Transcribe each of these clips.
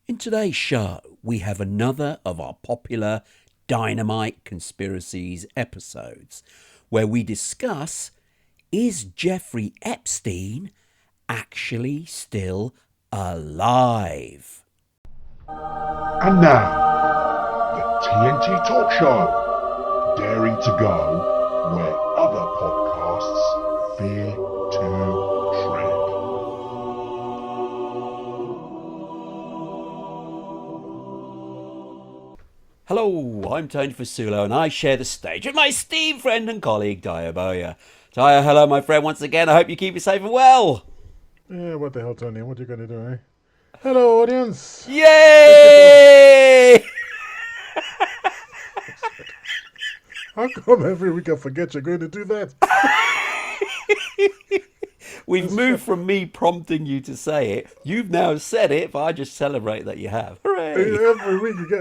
In today's show, we have another of our popular Dynamite Conspiracies episodes where we discuss, is Jeffrey Epstein actually still alive? And now, the TNT Talk Show, daring to go where other podcasts fear to tread. Hello, I'm Tony Fasulo and I share the stage with my esteemed friend and colleague, Daya Boya. Daya, hello my friend once again. I hope you keep it safe and well. Yeah, what the hell, Tony? What you gonna do, eh? Hello, audience. Yay! How come every week I forget you're going to do that? We've moved from me prompting you to say it. You've now said it, but I just celebrate that you have. Hooray! Every week you get.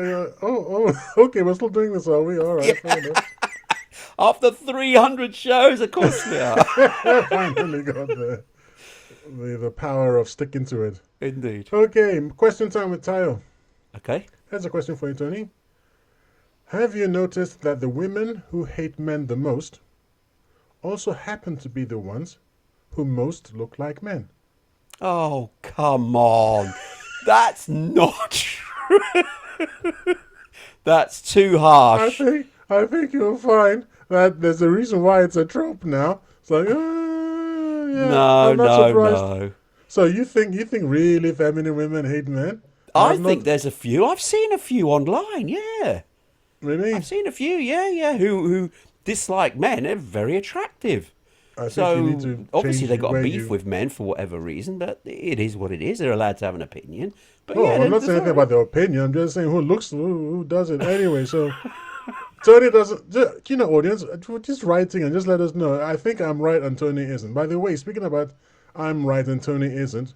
Okay, we're still doing this, are we? All right, fair enough. After 300 shows, of course we are. Finally got the power of sticking to it. Indeed. Okay, question time with Tayo. Okay. Here's a question for you, Tony. Have you noticed that the women who hate men the most also happen to be the ones who most look like men? Oh, come on. That's not true. That's too harsh. I think you'll find that there's a reason why it's a trope now. It's like, yeah, No, I'm not surprised. no. So you think really feminine women hate men? I think there's a few. I've seen a few online, yeah. Really? I've seen a few, yeah, who dislike men. They're very attractive. I think you need to Obviously change they got where beef you- with men for whatever reason, but it is what it is. They're allowed to have an opinion. But Oh, yeah, I'm not saying anything about their opinion. I'm just saying who does it anyway. So Tony doesn't. Audience, just writing and just let us know. I think I'm right and Tony isn't. By the way, speaking about I'm right and Tony isn't,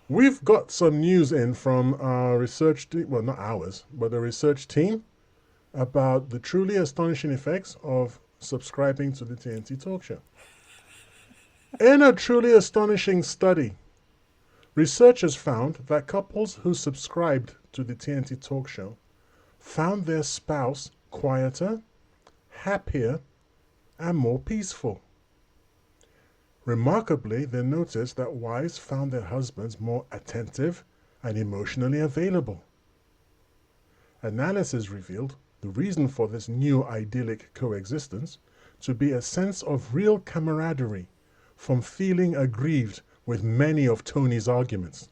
we've got some news in from our research team. Well, not ours, but the research team about the truly astonishing effects of subscribing to the TNT Talk Show. In a truly astonishing study, researchers found that couples who subscribed to the TNT Talk Show found their spouse quieter, happier, and more peaceful. Remarkably, they noticed that wives found their husbands more attentive and emotionally available. Analysis revealed the reason for this new idyllic coexistence to be a sense of real camaraderie from feeling aggrieved with many of Tony's arguments.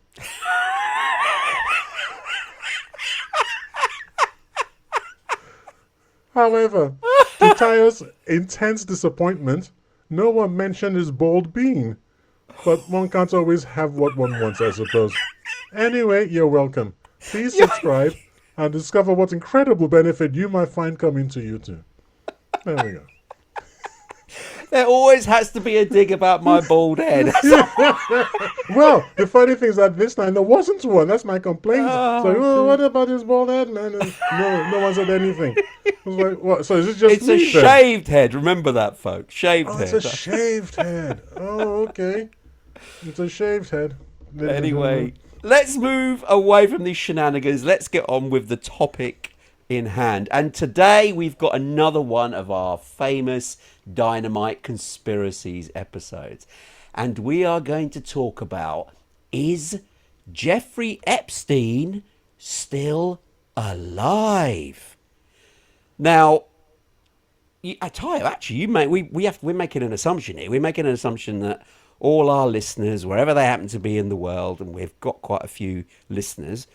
However, to Tayo's intense disappointment, no one mentioned his bald being. But one can't always have what one wants, I suppose. Anyway, you're welcome. Please subscribe and discover what incredible benefit you might find coming to you too. There we go. There always has to be a dig about my bald head. Well, the funny thing is that this time there wasn't one. That's my complaint. What about his bald head, man? And no one said anything. I was like, what? So is it just It's a me then? shaved head. Remember that, folks. Shaved Oh, head. it's a shaved head. Oh, okay. It's a shaved head. Anyway, let's move away from these shenanigans. Let's get on with the topic in hand. And today we've got another one of our famous Dynamite Conspiracies episodes. And we are going to talk about, is Jeffrey Epstein still alive? Now, I tell you, actually, we're making an assumption here. We're making an assumption that all our listeners, wherever they happen to be in the world, and we've got quite a few listeners,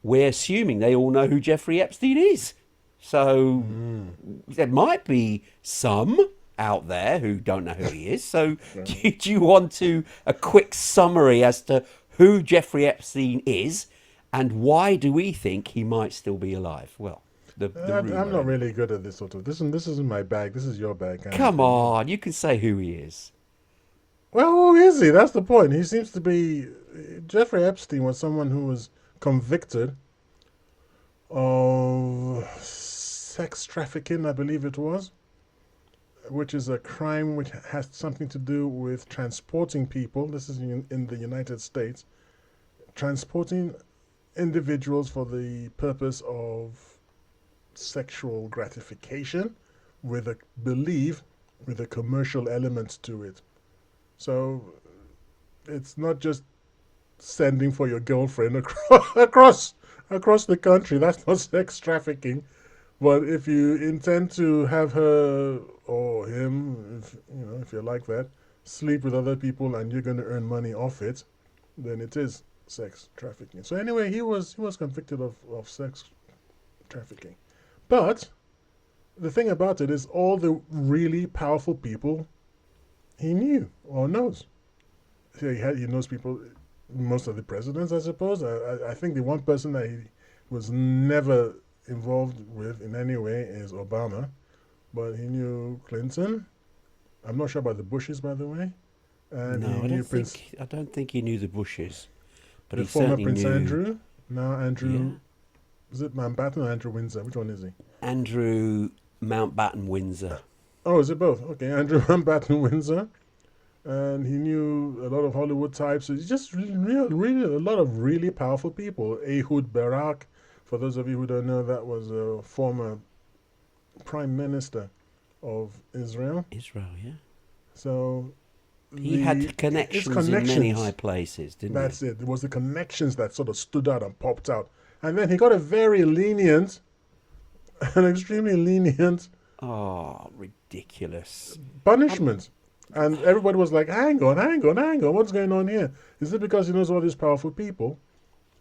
we're assuming they all know who Jeffrey Epstein is. So there might be some out there who don't know who he is. So do you want a quick summary as to who Jeffrey Epstein is and why do we think he might still be alive? Well, I'm not really good at this sort of. This isn't my bag. This is your bag. Come on, you can say who he is. Well, who is he? That's the point. He seems to be. Jeffrey Epstein was someone who was convicted of sex trafficking, I believe it was, which is a crime which has something to do with transporting people. This is in the United States, transporting individuals for the purpose of sexual gratification with a commercial element to it. So it's not just sending for your girlfriend across the country. That's not sex trafficking. But if you intend to have her or him, if you're like that, sleep with other people and you're going to earn money off it, then it is sex trafficking. So anyway, he was convicted of sex trafficking. But the thing about it is all the really powerful people he knew or knows. So he knows people, most of the presidents, I suppose. I think the one person that he was never involved with in any way is Obama, but he knew Clinton. I'm not sure about the Bushes, by the way. And No, I don't think he knew the Bushes, but the he former certainly Prince knew Andrew. Now Andrew, Yeah. is it Mountbatten or Andrew Windsor? Which one is he? Andrew Mountbatten Windsor. Oh, is it both? Okay, Andrew Mountbatten Windsor. And he knew a lot of Hollywood types. So he's just really a lot of really powerful people. Ehud Barak, for those of you who don't know, that was a former prime minister of Israel. Israel, yeah. So He had connections in many high places, didn't That's he? it. It was the connections that sort of stood out and popped out. And then he got a very lenient, an extremely lenient Oh, ridiculous. punishment. And everybody was like, hang on, what's going on here? Is it because he knows all these powerful people?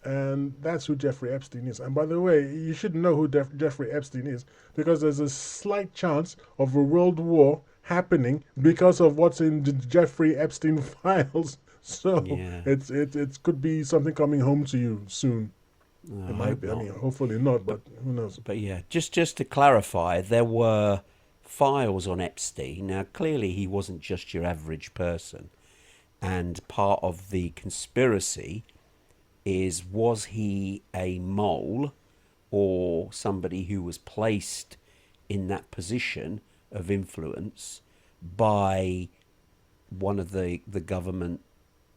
And that's who Jeffrey Epstein is. And by the way, you should know who Jeffrey Epstein is because there's a slight chance of a world war happening because of what's in the Jeffrey Epstein files. So Yeah. it could be something coming home to you soon. I It might hope be. not. I mean, hopefully not, but who knows? But yeah, just to clarify, there were files on Epstein. Now, clearly, he wasn't just your average person, and part of the conspiracy was he a mole or somebody who was placed in that position of influence by one of the government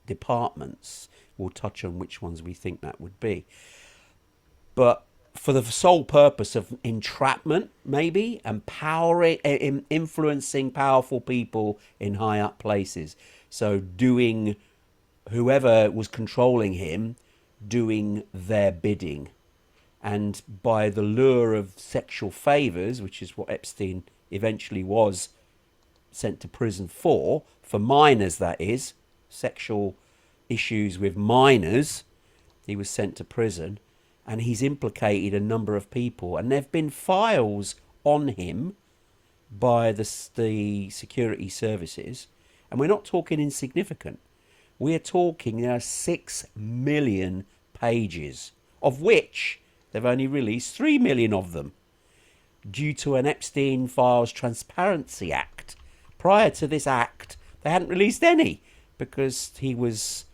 departments? We'll touch on which ones we think that would be. But for the sole purpose of entrapment, maybe, empowering, influencing powerful people in high up places. So doing, whoever was controlling him, doing their bidding. And by the lure of sexual favors, which is what Epstein eventually was sent to prison for minors, that is, sexual issues with minors, he was sent to prison. And he's implicated a number of people. And there have been files on him by the security services. And we're not talking insignificant. We're talking 6 million pages, of which they've only released 3 million of them due to an Epstein Files Transparency Act. Prior to this act, they hadn't released any because he was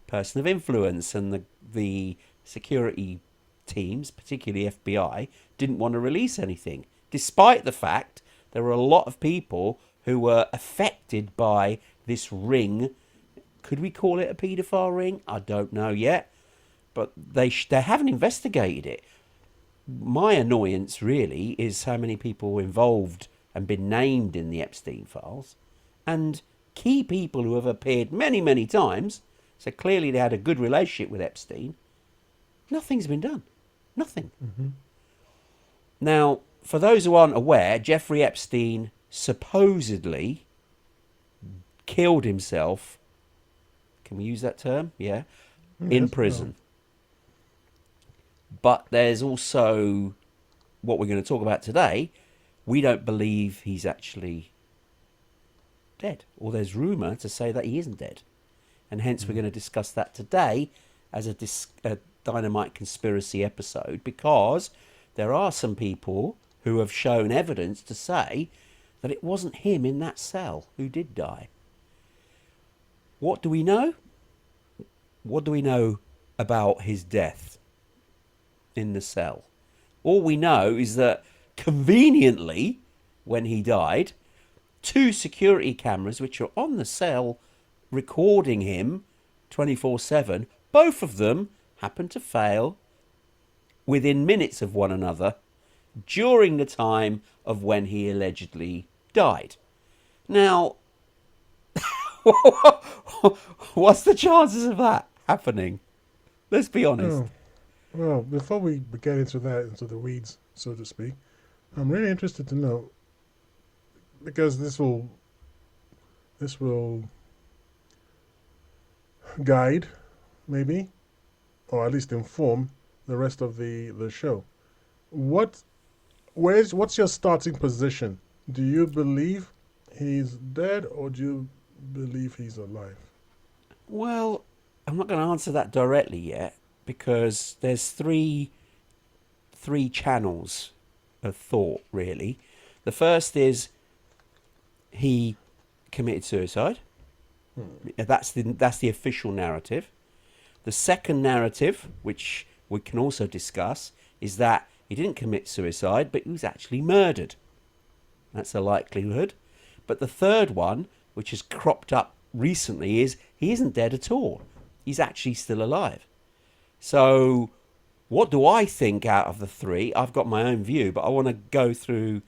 person of influence, and the security teams, particularly FBI, didn't want to release anything, despite the fact there were a lot of people who were affected by this ring. Could we call it a paedophile ring? I don't know yet, but they haven't investigated it. My annoyance really is how many people were involved and been named in the Epstein files, and key people who have appeared many, many times, so clearly they had a good relationship with Epstein. Nothing's been done. Nothing. Mm-hmm. Now, for those who aren't aware, Jeffrey Epstein supposedly killed himself. Can we use that term? Yeah. In prison. But there's also what we're going to talk about today. We don't believe he's actually dead, or there's rumour to say that he isn't dead. And hence we're going to discuss that today as a Dynamite Conspiracy episode, because there are some people who have shown evidence to say that it wasn't him in that cell who did die. What do we know? What do we know about his death in the cell? All we know is that conveniently, when he died, 2 security cameras which are on the cell recording him 24/7, both of them happened to fail within minutes of one another during the time of when he allegedly died. Now, what's the chances of that happening? Let's be honest. Oh, well, before we get into that, into the weeds, so to speak, I'm really interested to know, because this will guide, maybe, or at least inform the rest of the show. What's your starting position? Do you believe he's dead, or do you believe he's alive? Well, I'm not going to answer that directly yet because there's three channels of thought really. The first is he committed suicide. That's the official narrative. The second narrative, which we can also discuss, is that he didn't commit suicide, but he was actually murdered. That's a likelihood. But the third one, which has cropped up recently, is he isn't dead at all. He's actually still alive. So what do I think out of the three? I've got my own view, but I want to go through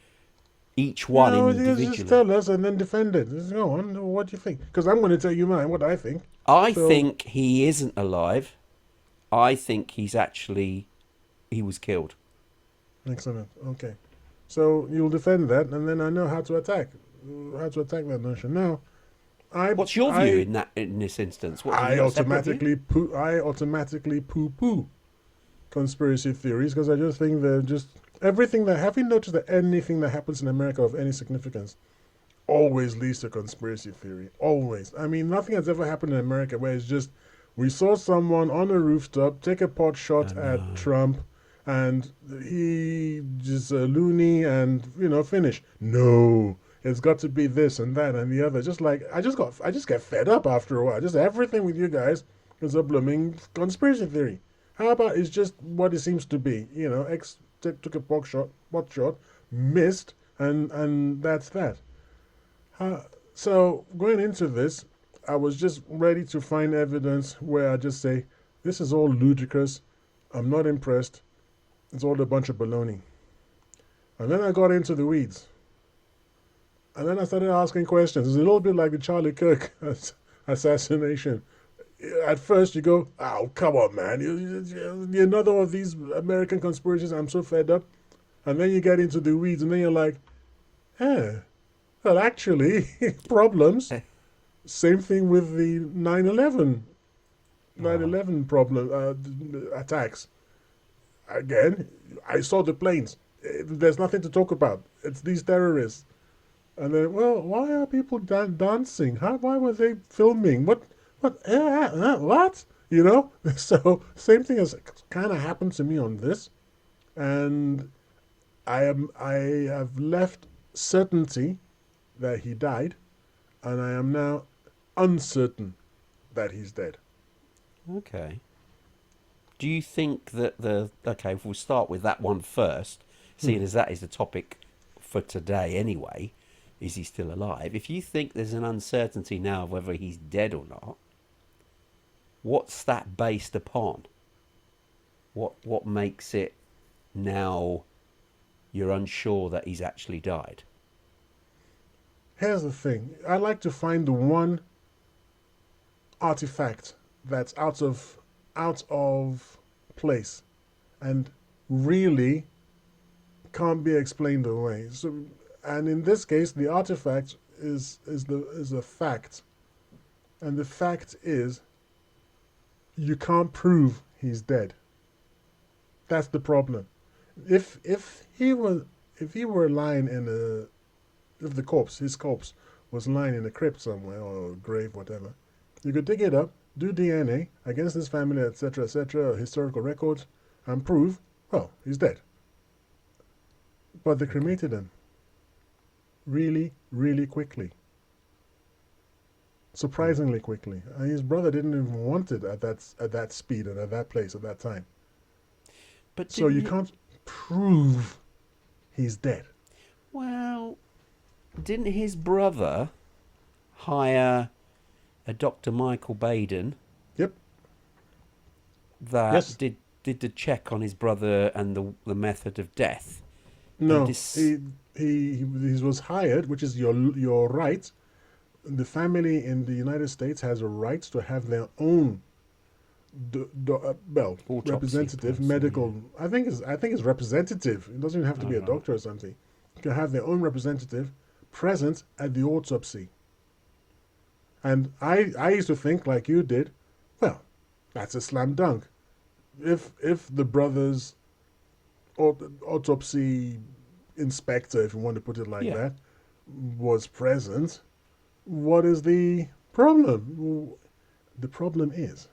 each one No, individually. just tell us and then defend it. Just go on. What do you think? Because I'm going to tell you mine, what I think. I So- think he isn't alive. I think he was killed. Excellent. Okay. So you'll defend that, and then I know how to attack that notion. Now, What's your view in this instance? What, have I you got a separate view? automatically poo conspiracy theories because I just think they're just everything that. Have you noticed that anything that happens in America of any significance always leads to conspiracy theory? Always. I mean, nothing has ever happened in America where it's just we saw someone on a rooftop take a pot shot at Trump and he just loony and finish. No, it's got to be this and that and the other. Just like I just get fed up after a while. Just everything with you guys is a blooming conspiracy theory. How about it's just what it seems to be? X took a pot shot, missed, and that's that. So going into this, I was just ready to find evidence where I just say, this is all ludicrous. I'm not impressed. It's all a bunch of baloney. And then I got into the weeds. And then I started asking questions. It's a little bit like the Charlie Kirk assassination. At first you go, oh, come on, man. You're another of these American conspiracies. I'm so fed up. And then you get into the weeds and then you're like, well, actually, problems. Same thing with the 9/11 problem attacks. Again, I saw the planes. There's nothing to talk about. It's these terrorists. And then, well, why are people dancing? Why were they filming? What? What? So same thing has kind of happened to me on this, and I have left certainty that he died, and I am now uncertain that he's dead. Okay. Do you think that okay, if we'll start with that one first, seeing as that is the topic for today anyway, is he still alive? If you think there's an uncertainty now of whether he's dead or not, what's that based upon? What makes it now you're unsure that he's actually died? Here's the thing. I like to find the one artifact that's out of place and really can't be explained away. So, and in this case, the artifact is a fact, and the fact is you can't prove he's dead. That's the problem. If he were lying in if his corpse was lying in a crypt somewhere or a grave, whatever, you could dig it up, do DNA against his family, etc., historical records, and prove, well, he's dead. But they cremated him really, really quickly. Surprisingly quickly. And his brother didn't even want it at that speed and at that place at that time. But So you can't prove he's dead. Well, didn't his brother hire a Dr. Michael Baden Yep. that Yes. did did the check on his brother and the method of death. And No, this, he was hired, which is your right. The family in the United States has a right to have their own autopsy representative person, medical. I think it's representative. It doesn't even have to yeah. be a All right. doctor or something. You can have their own representative present at the autopsy. And I used to think like you did. Well, that's a slam dunk. If the brothers autopsy inspector, if you want to put it like Yeah. that, was present, what is the problem? The problem is,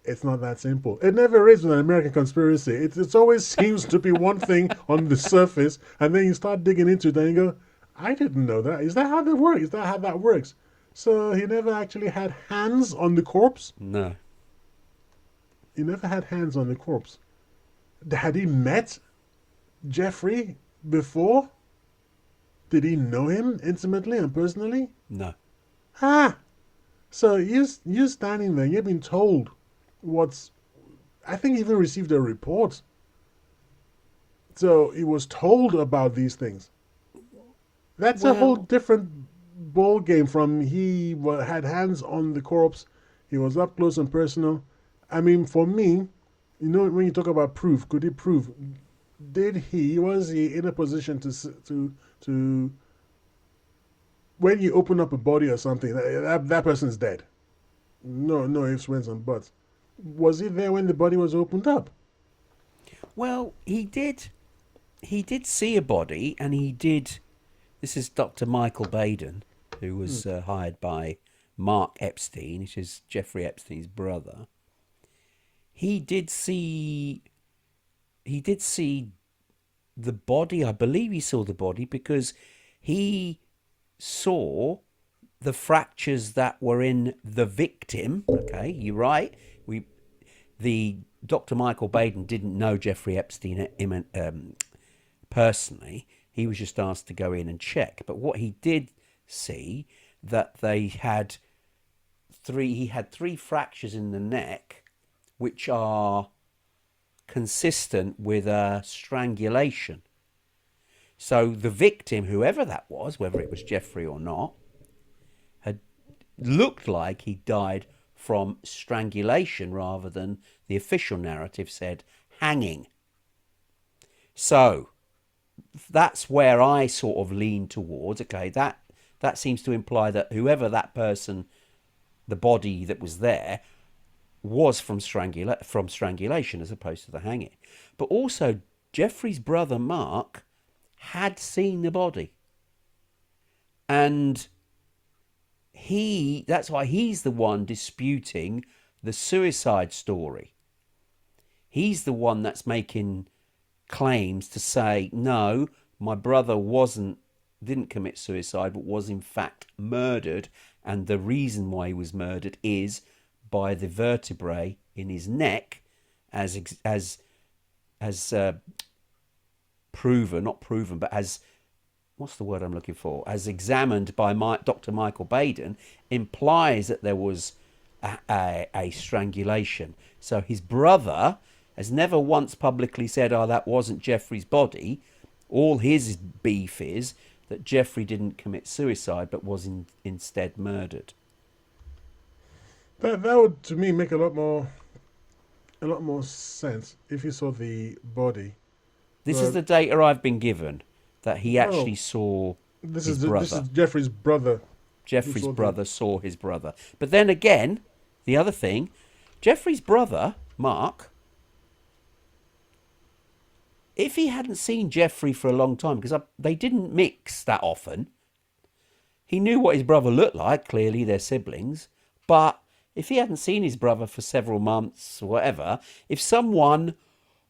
it's not that simple. It never is with an American conspiracy. It always seems to be one thing on the surface, and then you start digging into it, and you go, I didn't know that. Is that how that works? Is that how that works? So he never actually had hands on the corpse? No. He never had hands on the corpse. Had he met Jeffrey before? Did he know him intimately and personally? No. Ah! So you standing there, you've been told what's. I think he even received a report. So he was told about these things. That's a whole Well, different ball game from had hands on the corpse. He was up close and personal. I mean, for me, when you talk about proof, could he prove? Was he in a position to when you open up a body or something, that person's dead. No ifs, ands, and buts. Was he there when the body was opened up? well, he did. He did see a body, and he did. This is Dr. Michael Baden, who was hired by Mark Epstein, which is Jeffrey Epstein's brother. He did see. He did see the body. I believe he saw the body because he saw the fractures that were in the victim. Okay, you're right. The Dr. Michael Baden didn't know Jeffrey Epstein personally. He was just asked to go in and check. But what he did see that they had three. He had three fractures in the neck, which are consistent with a strangulation. So the victim, whoever that was, whether it was Jeffrey or not, had looked like he died from strangulation rather than the official narrative said hanging. So that's where I sort of lean towards. Okay, that seems to imply that whoever that person, the body that was there, was from strangulation as opposed to the hanging. But also, Jeffrey's brother Mark had seen the body, and that's why he's the one disputing the suicide story. He's the one that's making claims to say, no, my brother didn't commit suicide, but was in fact murdered, and the reason why he was murdered is by the vertebrae in his neck, as proven, not proven, but as, what's the word I'm looking for? As examined by Dr. Michael Baden, implies that there was a strangulation. So his brother has never once publicly said, oh, that wasn't Jeffrey's body. All his beef is that Jeffrey didn't commit suicide, but was instead murdered. That would to me make a lot more sense if you saw the body. This is But the data I've been given, that he no, actually saw this his is this brother. is Jeffrey's brother who Jeffrey's saw the. brother saw his brother. But then again, the other thing, Jeffrey's brother, Mark, if he hadn't seen Jeffrey for a long time, because they didn't mix that often, he knew what his brother looked like. Clearly, they're siblings. But if he hadn't seen his brother for several months or whatever, if someone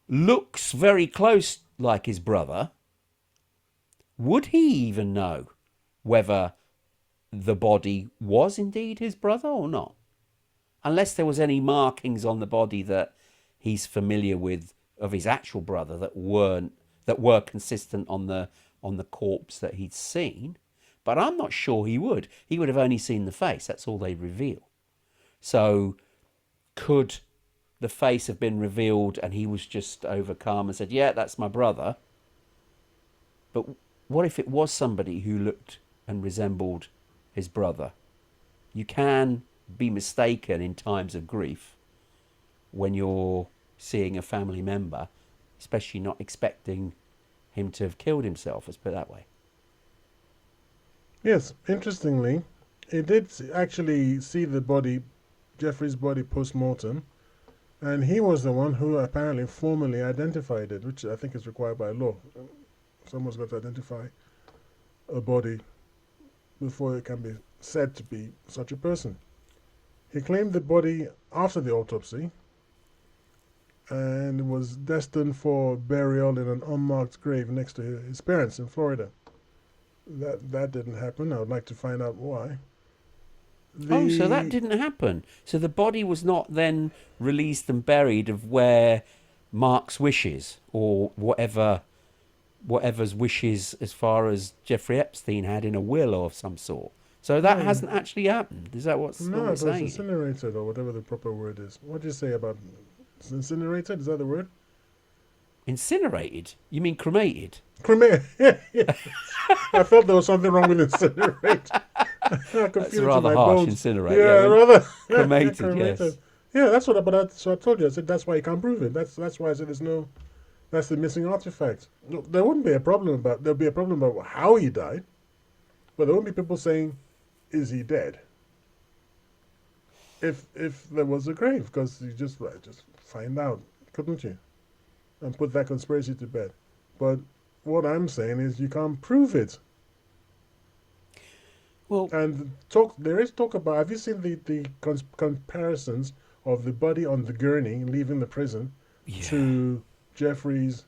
looks very close like his brother, would he even know whether the body was indeed his brother or not? Unless there was any markings on the body that he's familiar with of his actual brother that were consistent on the corpse that he'd seen. But I'm not sure he would. He would have only seen the face. That's all they reveal. So could the face have been revealed and he was just overcome and said, yeah, that's my brother. But what if it was somebody who looked and resembled his brother? You can be mistaken in times of grief when you're seeing a family member, especially not expecting him to have killed himself, let's put it that way. Yes, interestingly, he did actually see the body, Jeffrey's body post-mortem, and he was the one who apparently formally identified it, which I think is required by law. Someone's got to identify a body before it can be said to be such a person. He claimed the body after the autopsy and was destined for burial in an unmarked grave next to his parents in Florida. That didn't happen. I would like to find out why. So that didn't happen. So the body was not then released and buried of where Mark's wishes or whatever's wishes as far as Jeffrey Epstein had in a will of some sort. So that hasn't actually happened. Is that what's No, what it was saying? incinerated or whatever the proper word is. What do you say about incinerated? Is that the word? Incinerated? You mean cremated? Cremated. Yeah. I felt there was something wrong with incinerate. That's rather harsh, incinerate. Yeah, rather cremated, cremated. yes. Yeah, that's what. So I told you. I said that's why you can't prove it. That's why I said there's no. That's the missing artifact. No, there wouldn't be a problem about. There'll be a problem about how he died, but there won't be people saying, "Is he dead?" If there was a grave, because you just find out, couldn't you, and put that conspiracy to bed. But what I'm saying is you can't prove it. Well, And there is talk about. Have you seen the comparisons of the body on the gurney leaving the prison to Jeffrey's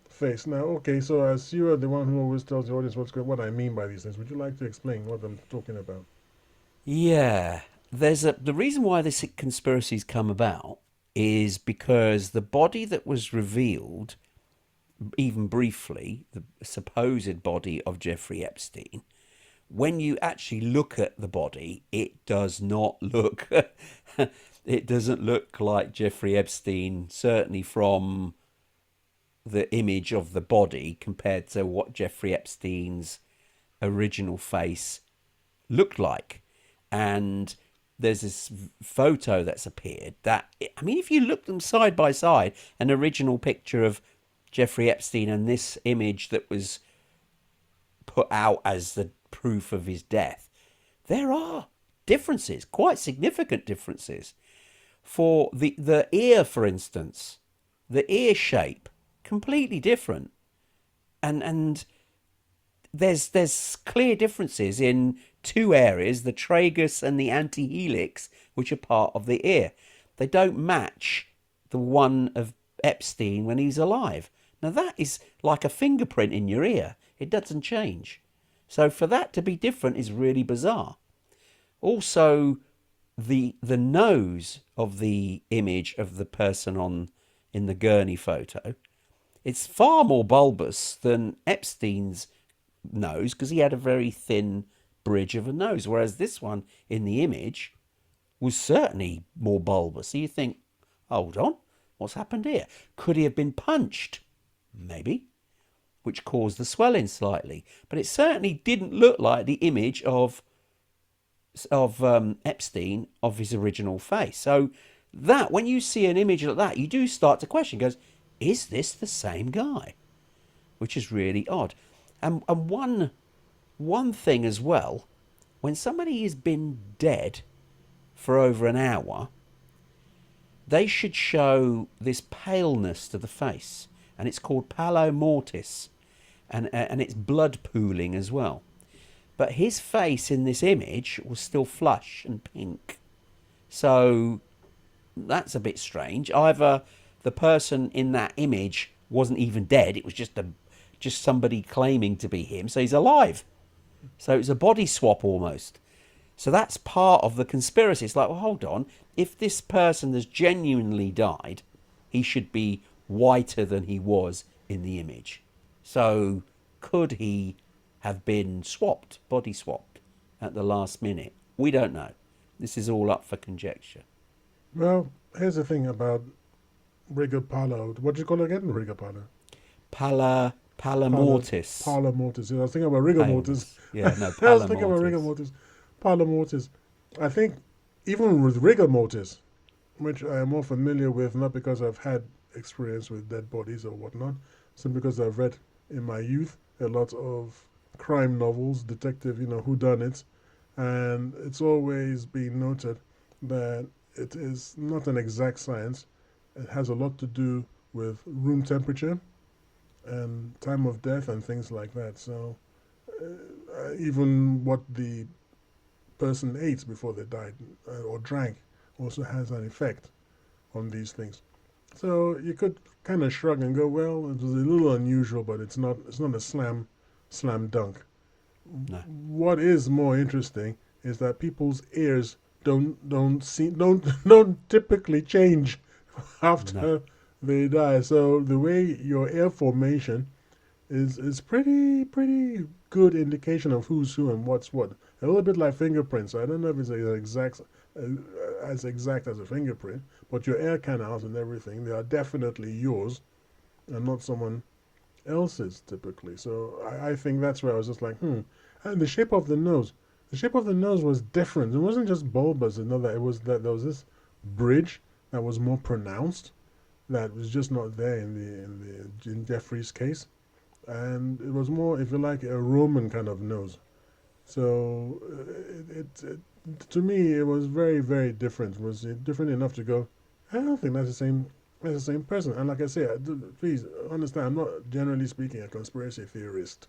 face? Now, okay, so as you are the one who always tells the audience what I mean by these things, would you like to explain what I'm talking about? yeah. The reason why this conspiracy's come about is because the body that was revealed, even briefly, the supposed body of Jeffrey Epstein, when you actually look at the body, it does not look it doesn't look like Jeffrey Epstein, certainly from the image of the body compared to what Jeffrey Epstein's original face looked like. And there's this photo that's appeared that, I mean, if you look them side by side, an original picture of Jeffrey Epstein and this image that was put out as the proof of his death, there are differences, quite significant differences. For the ear, for instance, the ear shape, completely different. And there's clear differences in two areas, the tragus and the antihelix, which are part of the ear. They don't match the one of Epstein when he's alive. Now that is like a fingerprint in your ear. It doesn't change. So for that to be different is really bizarre. Also, the nose of the image of the person in the gurney photo, it's far more bulbous than Epstein's nose because he had a very thin bridge of a nose, whereas this one in the image was certainly more bulbous. So you think, hold on, what's happened here? Could he have been punched? Maybe, which caused the swelling slightly. But it certainly didn't look like the image of Epstein of his original face. So that, when you see an image like that, you do start to question, goes, is this the same guy? Which is really odd. And one thing as well, when somebody has been dead for over an hour, they should show this paleness to the face. And it's called palo mortis. And it's blood pooling as well. But his face in this image was still flush and pink. So that's a bit strange. Either the person in that image wasn't even dead, it was just somebody claiming to be him, so he's alive. So it's a body swap almost. So that's part of the conspiracy. It's like, well, hold on. If this person has genuinely died, he should be whiter than he was in the image. So could he have been swapped, body swapped, at the last minute? We don't know. This is all up for conjecture. Well, here's the thing about rigor palo. What do you call it again? Rigor palo. Palamortis. Palo mortis. I was thinking about rigor mortis. Paleness. Yeah, no, I was thinking about rigor palamortis. mortis. Palo mortis. I think even with rigor mortis, which I am more familiar with, not because I've had experience with dead bodies or whatnot, simply because I've read in my youth a lot of crime novels, detective, whodunits, and it's always been noted that it is not an exact science. It has a lot to do with room temperature and time of death and things like that. So even what the person ate before they died or drank also has an effect on these things. So you could kind of shrug and go, well, it was a little unusual, but it's not a slam dunk. No, What is more interesting is that people's ears don't typically change no, after they die. So the way your ear formation is pretty good indication of who's who and what's what. A little bit like fingerprints. I don't know if it's as exact as a fingerprint, but your air canals and everything, they are definitely yours and not someone else's typically. So I think that's where I was just like, hmm. And the shape of the nose. The shape of the nose was different. It wasn't just bulbous, that it was that there was this bridge that was more pronounced that was just not there in Jeffrey's case, and it was more, if you like, a Roman kind of nose. So to me, it was very, very different. It was different enough to go, I don't think that's the same. That's the same person. And like I say, please understand, I'm not generally speaking a conspiracy theorist.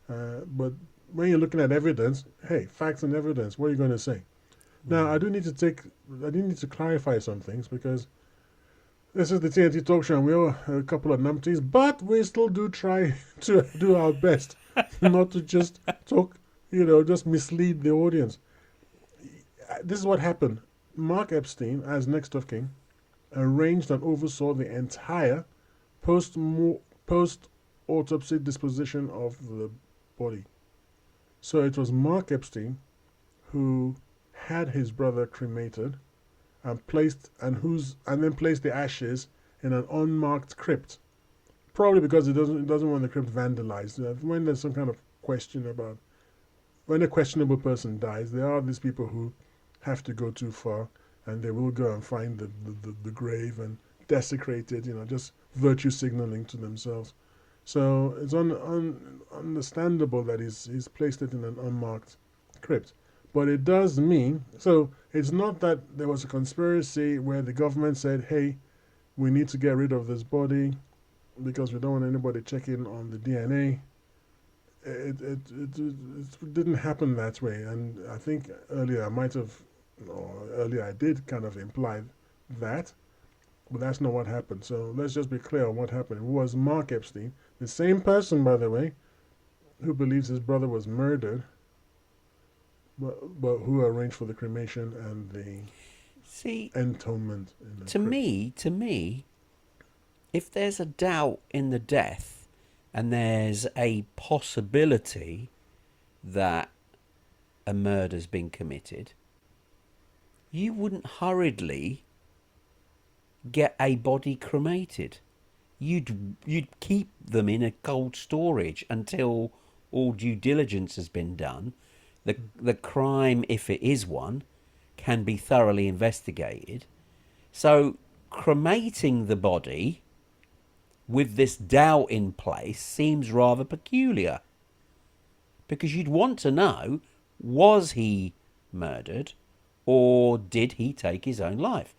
But when you're looking at evidence, hey, facts and evidence. What are you going to say? Now, I do need to clarify some things because this is the TNT talk show, and we're a couple of numpties, but we still do try to do our best not to just talk, just mislead the audience. This is what happened. Mark Epstein, as next of kin, arranged and oversaw the entire post post autopsy disposition of the body. So it was Mark Epstein who had his brother cremated and then placed the ashes in an unmarked crypt. Probably because it doesn't want the crypt vandalized. When there's some kind of question about when a questionable person dies, there are these people who have to go too far, and they will go and find the grave and desecrate it. Just virtue signaling to themselves. So it's understandable that he's placed it in an unmarked crypt. But it does mean, so it's not that there was a conspiracy where the government said, hey, we need to get rid of this body because we don't want anybody checking on the DNA. It didn't happen that way. And I think earlier I did kind of imply that, but that's not what happened. So let's just be clear on what happened. It was Mark Epstein, the same person, by the way, who believes his brother was murdered, but who arranged for the cremation and the see, entombment in the to crypt. me, if there's a doubt in the death and there's a possibility that a murder's been committed, you wouldn't hurriedly get a body cremated. You'd keep them in a cold storage until all due diligence has been done. The crime, if it is one, can be thoroughly investigated. So cremating the body with this doubt in place seems rather peculiar, because you'd want to know, was he murdered or did he take his own life?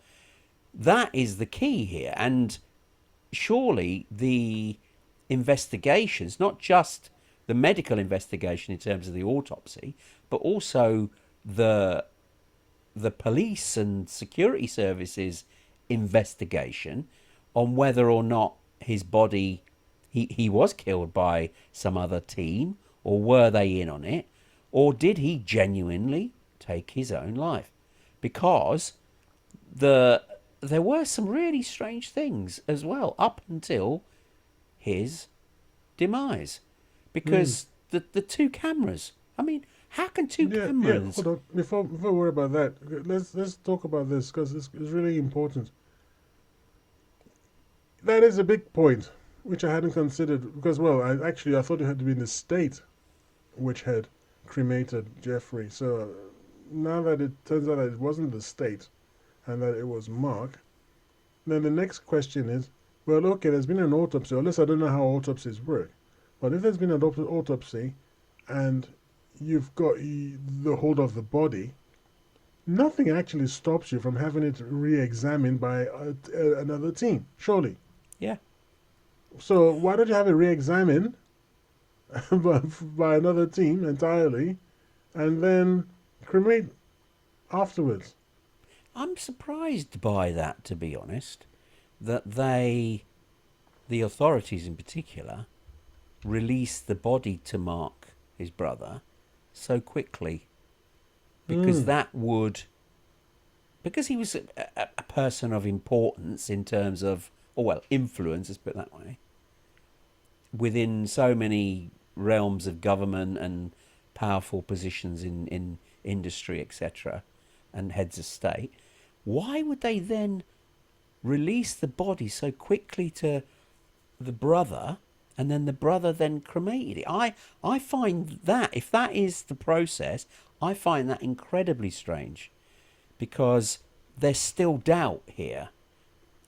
That is the key here. And surely the investigations, not just the medical investigation in terms of the autopsy, but also the police and security services investigation on whether or not his body, he was killed by some other team, or were they in on it, or did he genuinely take his own life? Because there were some really strange things as well up until his demise, Hmm. because the two cameras. I mean, How can two Yeah. cameras? Hold on. Before we worry about that, let's talk about this because it's really important. That is a big point, which I hadn't considered because, well, I thought it had to be the state which had cremated Jeffrey. So now that it turns out that it wasn't the state and that it was Mark, then the next question is, well, okay, there's been an autopsy. Unless I don't know how autopsies work, but if there's been an autopsy and you've got the hold of the body, nothing actually stops you from having it re-examined by another team, surely. Yeah. So why don't you have it re-examined by another team entirely, and then cremate afterwards? I'm surprised by that, to be honest, that they, the authorities in particular, released the body to Mark, his brother, so quickly. Because that would, because he was a person of importance in terms of, or well, influence, let's put it that way, within so many realms of government and powerful positions in industry, etc., and heads of state, why would they then release the body so quickly to the brother and then the brother then cremated it? I find that, if that is the process, I find that incredibly strange because there's still doubt here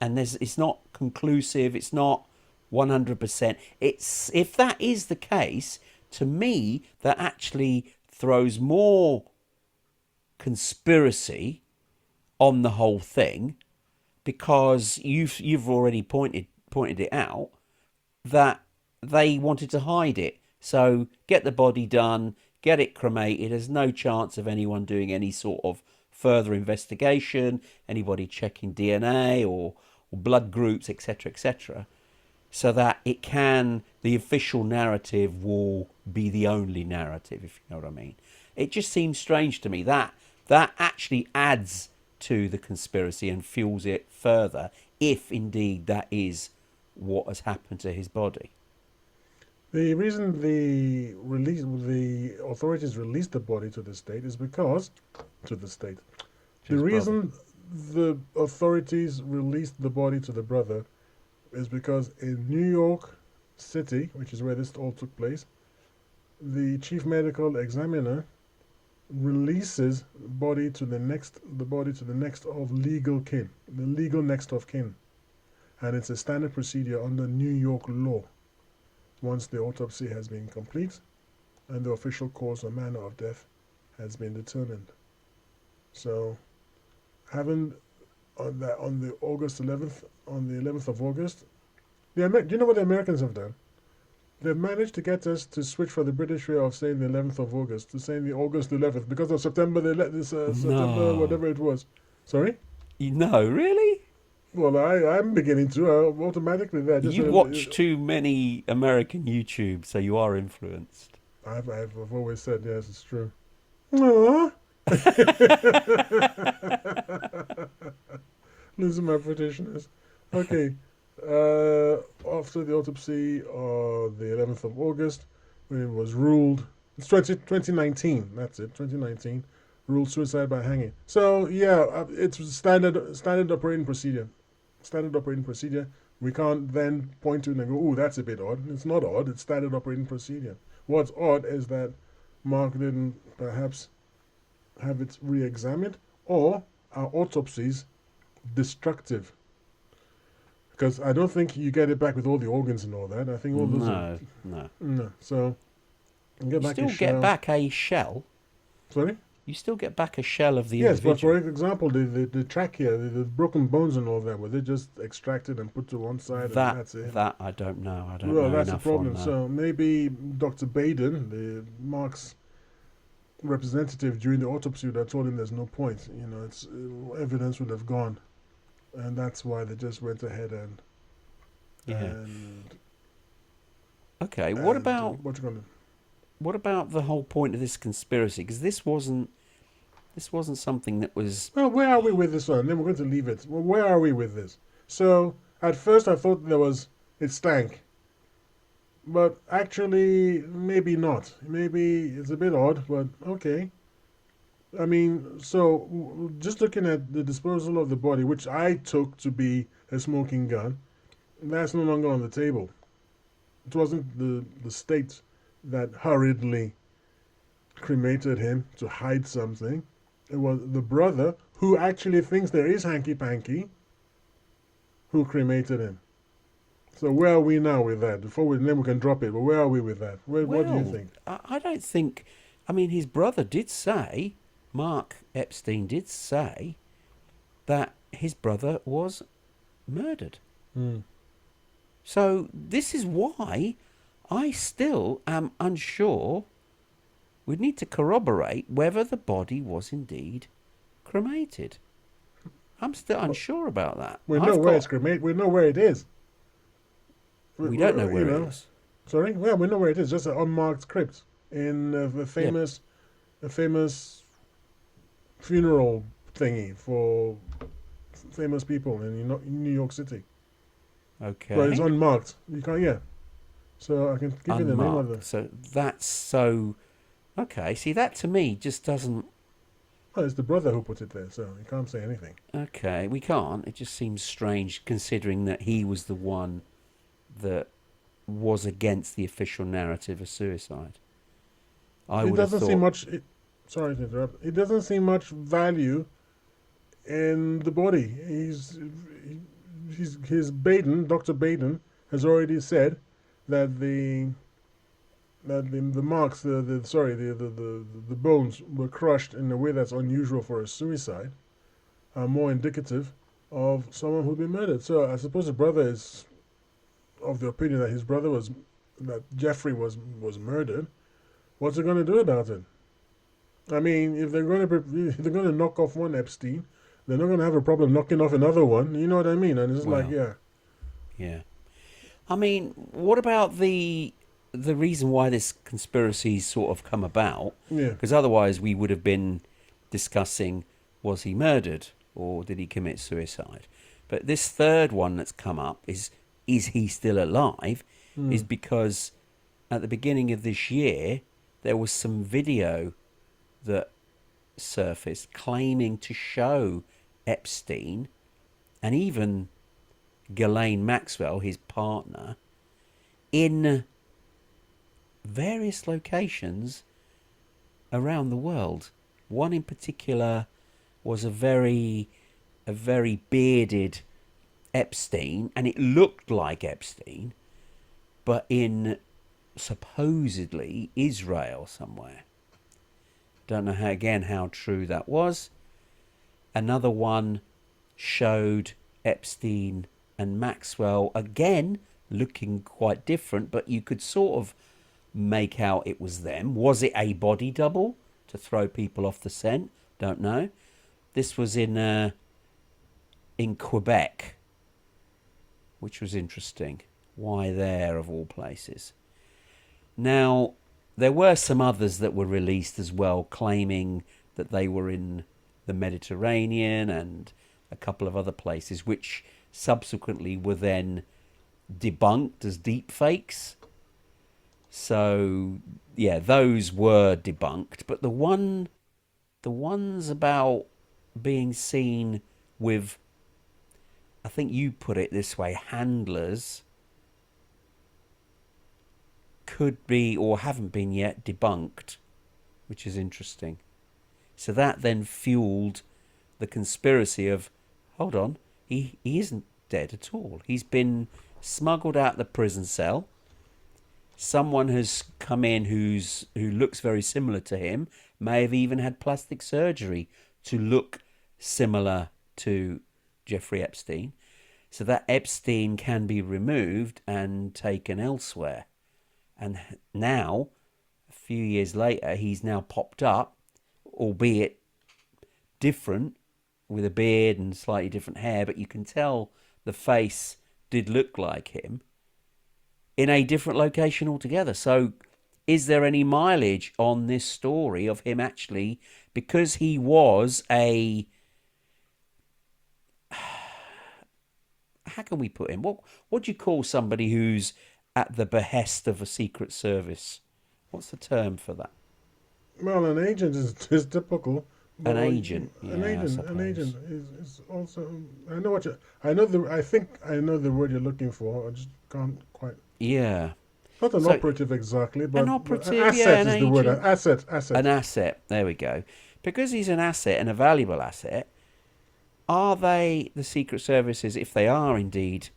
and it's not conclusive, it's not 100%. It's, if that is the case, to me, that actually throws more conspiracy on the whole thing because you've already pointed it out that they wanted to hide it. So get the body done, get it cremated. There's no chance of anyone doing any sort of further investigation, anybody checking DNA or blood groups, etc., etc., so that it can, the official narrative will be the only narrative, if you know what I mean. It just seems strange to me that that actually adds to the conspiracy and fuels it further, if indeed that is what has happened to his body. The reason the authorities released the body to the state is because to the state. The His brother. reason the authorities released the body to the brother is because in New York City, which is where this all took place, the chief medical examiner releases the body to the next of legal kin, the legal next of kin, and it's a standard procedure under New York law. Once the autopsy has been complete and the official cause or manner of death has been determined. So, having on the August 11th, on the 11th of August, do you know what the Americans have done? They've managed to get us to switch from the British way of saying the 11th of August to saying the August 11th because of September. They let this September No. whatever it was. Sorry. No, really? Well, I'm beginning to automatically there. You watch too many American YouTube, so you are influenced. I've always said yes, it's true. Aww. Losing my Britishness. Okay. After the autopsy on the 11th of August, when it was ruled, it's 2019, that's it, 2019, ruled suicide by hanging. So, yeah, it's standard operating procedure. Standard operating procedure. We can't then point to it and go, oh, that's a bit odd. It's not odd, it's standard operating procedure. What's odd is that Mark didn't perhaps have it re-examined, or are autopsies destructive? Because I don't think you get it back with all the organs and all that. I think all those No. So you get You back still a shell. get back a shell. Sorry? You still get back a shell of the Yes, but individual. for example, the trachea, the broken bones and all that, were they just extracted and put to one side and that's it? That I don't know. I don't Well, know that's the enough problem. on that. So maybe Dr. Baden, the Mark's representative during the autopsy, that told him there's no point. You know, it's evidence would have gone, and that's why they just went ahead and Yeah. and Okay. and What about what you gonna? the whole point of this conspiracy? Because this wasn't something that was. Well, where are we with this one? Then we're going to leave it. Well, where are we with this? So at first I thought it stank. but actually, maybe not. Maybe it's a bit odd, but okay. I mean, so just looking at the disposal of the body, which I took to be a smoking gun, that's no longer on the table. It wasn't the state that hurriedly cremated him to hide something. It was the brother who actually thinks there is hanky panky who cremated him. So where are we now with that? Then we can drop it. But where are we with that? What do you Well, think? I don't think. I mean, his brother did say, Mark Epstein did say that his brother was murdered. Hmm. So this is why I still am unsure. We'd need to corroborate whether the body was indeed cremated. I'm still Well, unsure about that. we know I've where it's got. cremated. We know where it is. We don't know You where it know, is. sorry. Well, we know where it is. Just an unmarked crypt in Yeah. a famous funeral thingy for famous people in New York City. But it's Okay. unmarked. You can't. Yeah. So I can give you the name of the. Unmarked. So that's so. Okay. See, that to me just doesn't. Oh, it's the brother who put it there, so you can't say anything. Okay, we can't. It just seems strange considering that he was the one that was against the official narrative of suicide. I It would have doesn't seem thought. much. Sorry to interrupt. It doesn't seem much value in the body. His Baden, Dr. Baden, has already said that the marks, the sorry, the bones were crushed in a way that's unusual for a suicide, are more indicative of someone who'd been murdered. So I suppose the brother is of the opinion that his brother was that Jeffrey was murdered. What's he going to do about it? I mean, if they're going to knock off one Epstein, they're not going to have a problem knocking off another one. You know what I mean? And it's like, Well, yeah, yeah. I mean, what about the reason why this conspiracy sort of come about? yeah. Because otherwise, we would have been discussing: was he murdered or did he commit suicide? But this third one that's come up is he still alive? Hmm. Is because at the beginning of this year there was some video that surfaced claiming to show Epstein and even Ghislaine Maxwell, his partner, in various locations around the world. One in particular was a very bearded Epstein, and it looked like Epstein, but in supposedly Israel somewhere. Don't know how true that was. Another one showed Epstein and Maxwell again looking quite different, but you could sort of make out it was them. Was it a body double to throw people off the scent? Don't know. This was in Quebec, which was interesting. Why there, of all places? Now, there were some others that were released as well, claiming that they were in the Mediterranean and a couple of other places, which subsequently were then debunked as deep fakes. So, yeah, those were debunked. But the ones about being seen with, I think you put it this way, handlers, could be or haven't been yet debunked, which is interesting. So that then fueled the conspiracy of, hold on, he isn't dead at all. He's been smuggled out the prison cell. Someone has come in who looks very similar to him, may have even had plastic surgery to look similar to Jeffrey Epstein, so that Epstein can be removed and taken elsewhere. And now, a few years later, he's now popped up, albeit different, with a beard and slightly different hair, but you can tell the face did look like him in a different location altogether. So, is there any mileage on this story of him actually, because he was how can we put him? What do you call somebody who's at the behest of a secret service? What's the term for that? Well, an agent is typical. An But agent, yeah, I an agent suppose. is also. I know what you. I know the. I think I know the word you're looking for. I just can't quite. Yeah. Not an So operative exactly, an but an operative, yeah, asset an is the word. agent, an Asset. asset. There we go. Because he's an asset and a valuable asset, are they the secret services, if they are indeed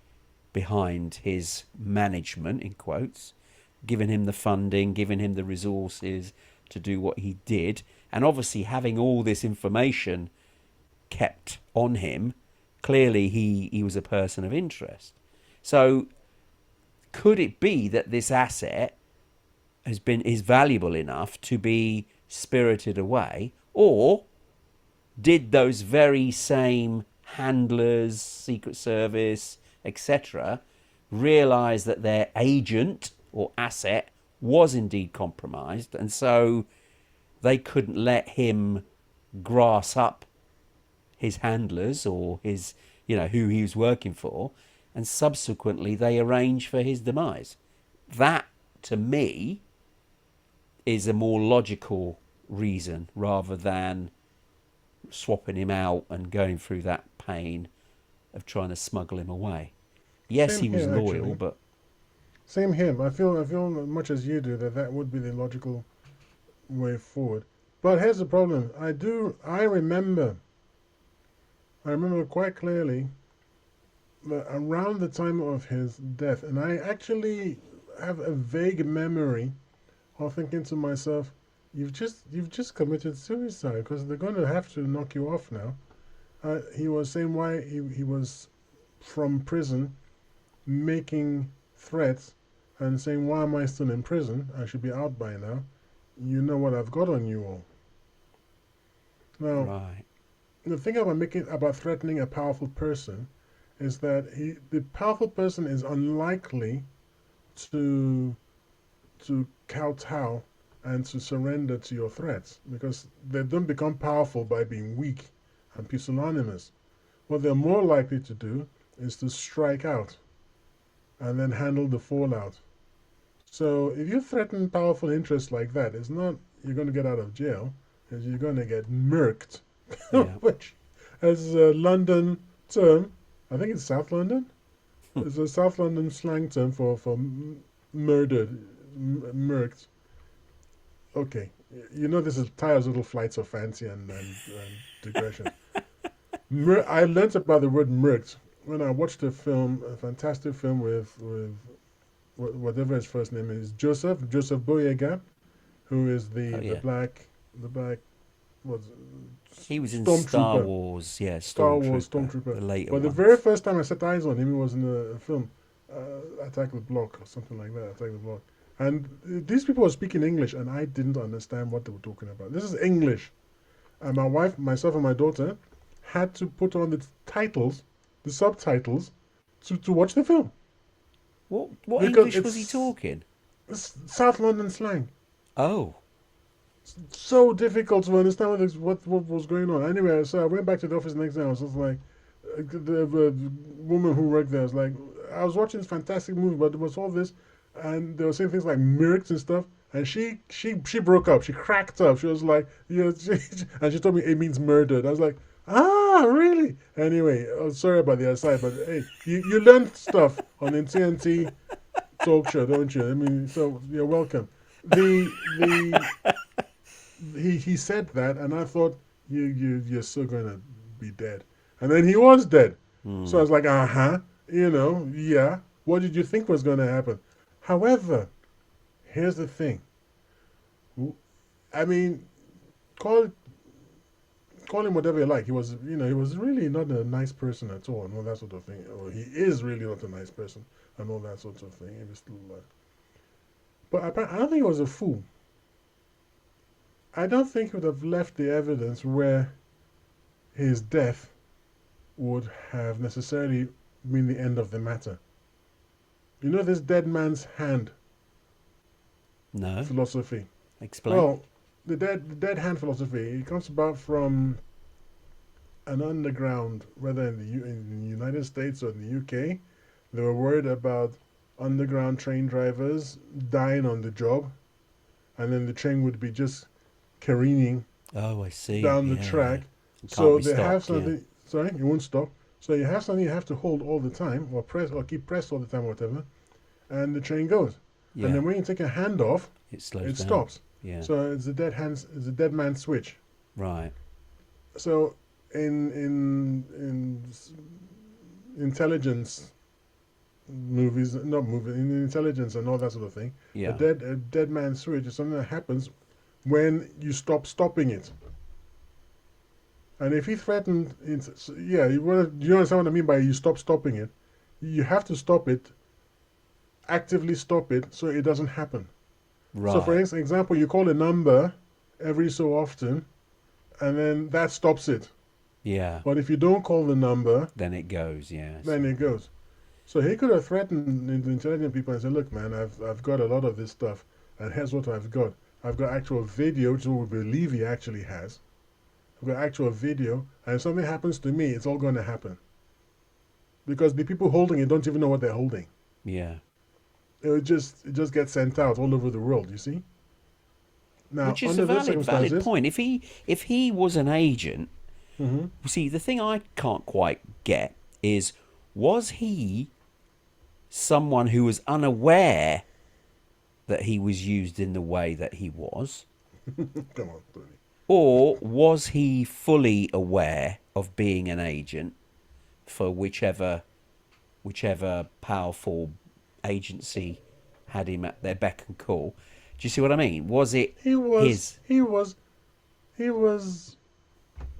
behind his management, in quotes, giving him the funding, giving him the resources to do what he did, and obviously having all this information kept on him, clearly he was a person of interest. So could it be that this asset is valuable enough to be spirited away, or did those very same handlers, Secret Service, etc., realize that their agent or asset was indeed compromised, and so they couldn't let him grass up his handlers or his, who he was working for, and subsequently they arranged for his demise? That, to me, is a more logical reason rather than swapping him out and going through that pain of trying to smuggle him away. Yes, Same he was here loyal, actually. but Same here. I feel much as you do that would be the logical way forward. But here's the problem. I remember quite clearly that around the time of his death, and I actually have a vague memory of thinking to myself, you've just committed suicide because they're going to have to knock you off now. He was saying why he was from prison making threats and saying, why am I still in prison? I should be out by now. You know what I've got on you all. Now, right. the thing about threatening a powerful person is that the powerful person is unlikely to kowtow and to surrender to your threats because they don't become powerful by being weak and pusillanimous. What they're more likely to do is to strike out and then handle the fallout. So if you threaten powerful interests like that, it's not you're going to get out of jail, it's you're going to get murked, Yeah. which is a London term. I think it's South London. It's a South London slang term for murdered, murked. Okay, you know this is Tyler's little flights of fancy and digression. I learnt about the word murked when I watched a fantastic film with whatever his first name is, Joseph Boyega, who is Oh the yeah. black was He was in Star stormtrooper, Wars. Yeah, Star Wars Stormtrooper, stormtrooper. the later But the very ones. first time I set eyes on him, he was in a film, Attack the Block or something like that. Attack the Block. And these people were speaking English, and I didn't understand what they were talking about. This is English, and my wife, myself, and my daughter had to put on the subtitles, to watch the film What because English was he talking? it's South London slang. Oh, So difficult to understand what was going on. Anyway, so I went back to the office the next day. I was just like, the woman who worked there was like, I was watching this fantastic movie, but there was all this, and they were saying things like mirks and stuff. And she broke up. She cracked up. She was like, yeah, and she told me it means murdered. I was like, ah, really? Anyway, sorry about the aside, but hey, you learned stuff on the TNT talk show, don't you? I mean, so you're welcome. The he said that, and I thought you're so gonna be dead, and then he was dead. So I hmm. was like, yeah. What did you think was gonna happen? However, here's the thing. I mean, call call him whatever you like. He was really not a nice person at all, and all that sort of thing. Or he is really not a nice person, and all that sort of thing. He was still, but I don't think he was a fool. I don't think he would have left the evidence where his death would have necessarily been the end of the matter. You know this dead man's hand No. philosophy? Explain. Well, the dead hand philosophy, it comes about from an underground, whether in the United States or in the UK, they were worried about underground train drivers dying on the job, and then the train would be just careening Oh, I see. down the Yeah, yeah. track. It can't So be they have stopped. Yeah, something. Sorry, it won't stop. So you have something you have to hold all the time, or press, or keep pressed all the time, or whatever, and the train goes. And yeah. then when you take a hand off, It slows it down. stops. Yeah, So it's a dead hands. It's a dead man switch. right. So in intelligence movies, not movies, in intelligence and all that sort of thing, Yeah, a dead man switch is something that happens when you stop stopping it. And if he threatened, yeah, you understand what I mean by you stop stopping it? You have to stop it, actively stop it, so it doesn't happen. So, for right. example, you call a number every so often, and then that stops it. Yeah. But if you don't call the number, Then it goes. Yeah, I then see. it goes. So he could have threatened the intelligent people and said, "Look, man, I've got a lot of this stuff, and here's what I've got. I've got actual video, which we believe he actually has. I've got actual video, and if something happens to me, it's all going to happen because the people holding it don't even know what they're holding. Yeah. It just gets sent out all over the world. You see. Now, Which is a under those valid circumstances, point. If he was an agent, hmm see, the thing I can't quite get is, was he someone who was unaware that he was used in the way that he was, come on, Tony. or was he fully aware of being an agent for whichever powerful agency had him at their beck and call? Do you see what I mean? Was it He was his? he was he was